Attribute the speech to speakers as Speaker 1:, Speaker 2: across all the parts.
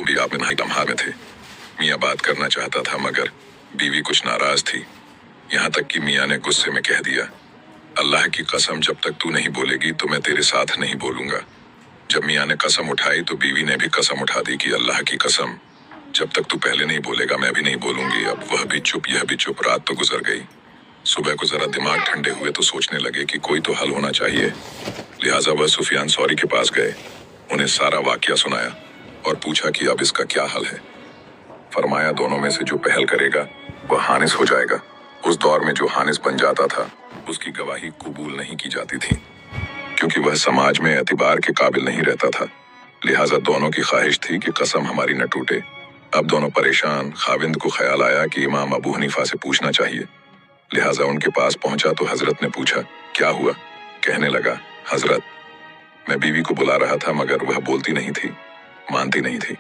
Speaker 1: वो भी आप में लम्हा में थे। मियाँ बात करना चाहता था मगर बीवी कुछ नाराज थी। यहाँ तक कि मियाँ ने गुस्से में कह दिया, अल्लाह की कसम जब तक तू नहीं बोलेगी तो मैं तेरे साथ नहीं बोलूंगा। जब मियाँ ने कसम उठाई तो बीवी ने भी कसम उठा दी कि अल्लाह की कसम जब तक तू पहले नहीं बोलेगा मैं भी नहीं बोलूंगी। अब वह भी चुप यह भी चुप। रात तो गुजर गई। सुबह को जरा दिमाग ठंडे हुए तो सोचने लगे कि कोई तो हल होना चाहिए। लिहाजा वह सुफियान सौरी के पास गए, उन्हें सारा वाकया सुनाया और पूछा कि अब इसका क्या हल है। फरमाया, दोनों में से जो पहल करेगा वह हानिस हो जाएगा। उस दौर में जो हानिस बन जाता था उसकी गवाही कबूल नहीं की जाती थी, क्योंकि वह समाज में एतबार के काबिल नहीं रहता था। लिहाजा दोनों की ख्वाहिश थी कि कसम हमारी न टूटे। अब दोनों परेशान। खाविंद को ख्याल आया कि इमाम अबू हनीफा से पूछना चाहिए। लिहाजा उनके पास पहुंचा तो हजरत ने पूछा, क्या हुआ? कहने लगा, हजरत, मैं बीवी को बुला रहा था मगर वह बोलती नहीं थी, मानती नहीं थी।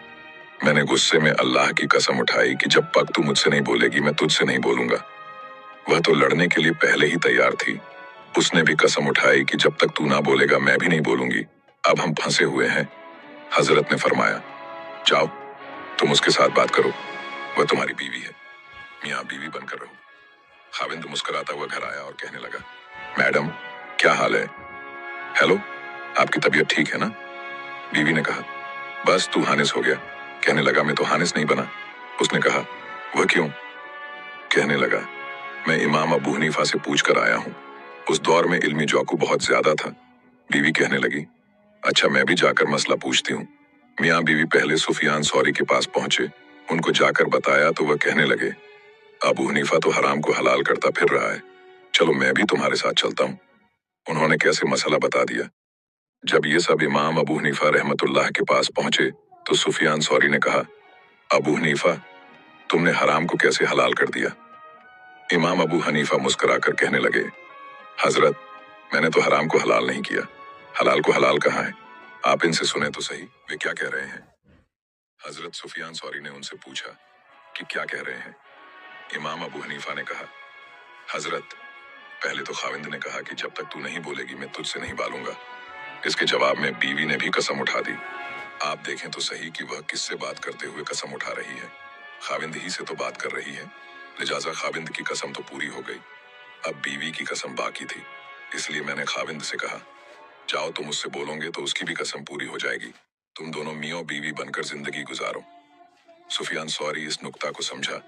Speaker 1: मैंने गुस्से में अल्लाह की कसम उठाई कि जब तक तू मुझसे नहीं बोलेगी मैं तुझसे नहीं बोलूंगा। वह तो लड़ने के लिए पहले ही तैयार थी। उसने भी कसम उठाई कि जब तक तू ना बोलेगा मैं भी नहीं बोलूंगी। अब हम फंसे हुए हैं। हजरत ने फरमाया, जाओ तुम उसके साथ बात करो, वह तुम्हारी बीवी है, मियाँ बीवी बनकर रहो। खाविंद मुस्कुराता हुआ घर आया और कहने लगा, मैडम क्या हाल है? हेलो, आपकी तबीयत ठीक है ना? बीवी ने कहा, बस तू हानिस हो गया। कहने लगा, मैं तो हानिस नहीं बना। उसने कहा, वह क्यों? कहने लगा, मैं इमाम अबू हनीफा से पूछ कर आया हूँ। उस दौर में इल्मी जौकू बहुत ज्यादा था। बीवी कहने लगी, अच्छा मैं भी जाकर मसला पूछती हूँ। मियाँ बीवी पहले सुफियान सौरी के पास पहुंचे। उनको जाकर बताया तो वह कहने लगे, अबू हनीफा तो हराम को हलाल करता फिर रहा है, चलो मैं भी तुम्हारे साथ चलता हूँ। उन्होंने कैसे मसला बता दिया। जब ये सब इमाम अबू हनीफा रहमतुल्लाह के पास पहुंचे तो सुफियान सौरी ने कहा, अबू हनीफा, तुमने हराम को कैसे हलाल कर दिया? इमाम अबू हनीफा मुस्कुराकर कहने लगे, हजरत, मैंने तो हराम को हलाल नहीं किया, हलाल को हलाल कहाँ है? आप इनसे सुने तो सही, वे क्या कह रहे हैं। हजरत सुफियान सौरी ने उनसे पूछा कि क्या कह रहे हैं। इमाम अबू हनीफा ने कहा, हजरत, पहले तो खाविंद ने कहा कि जब तक तू नहीं बोलेगी मैं तुझसे नहीं बालूंगा। इसके जवाब में बीवी ने भी कसम उठा दी। आप देखें तो सही कि वह किससे बात करते हुए कसम उठा रही है। खाविंद ही से तो बात कर रही है। लिहाजा खाविंद की कसम तो पूरी हो गई। अब बीवी की कसम बाकी थी। इसलिए मैंने खाविंद से कहा, जाओ तुम उससे बोलोगे तो उसकी भी कसम पूरी हो जाएगी। तुम दोनों मियों बीवी बनकर जिंदगी गुजारो। सुफियान सौरी इस नुक्ता को समझा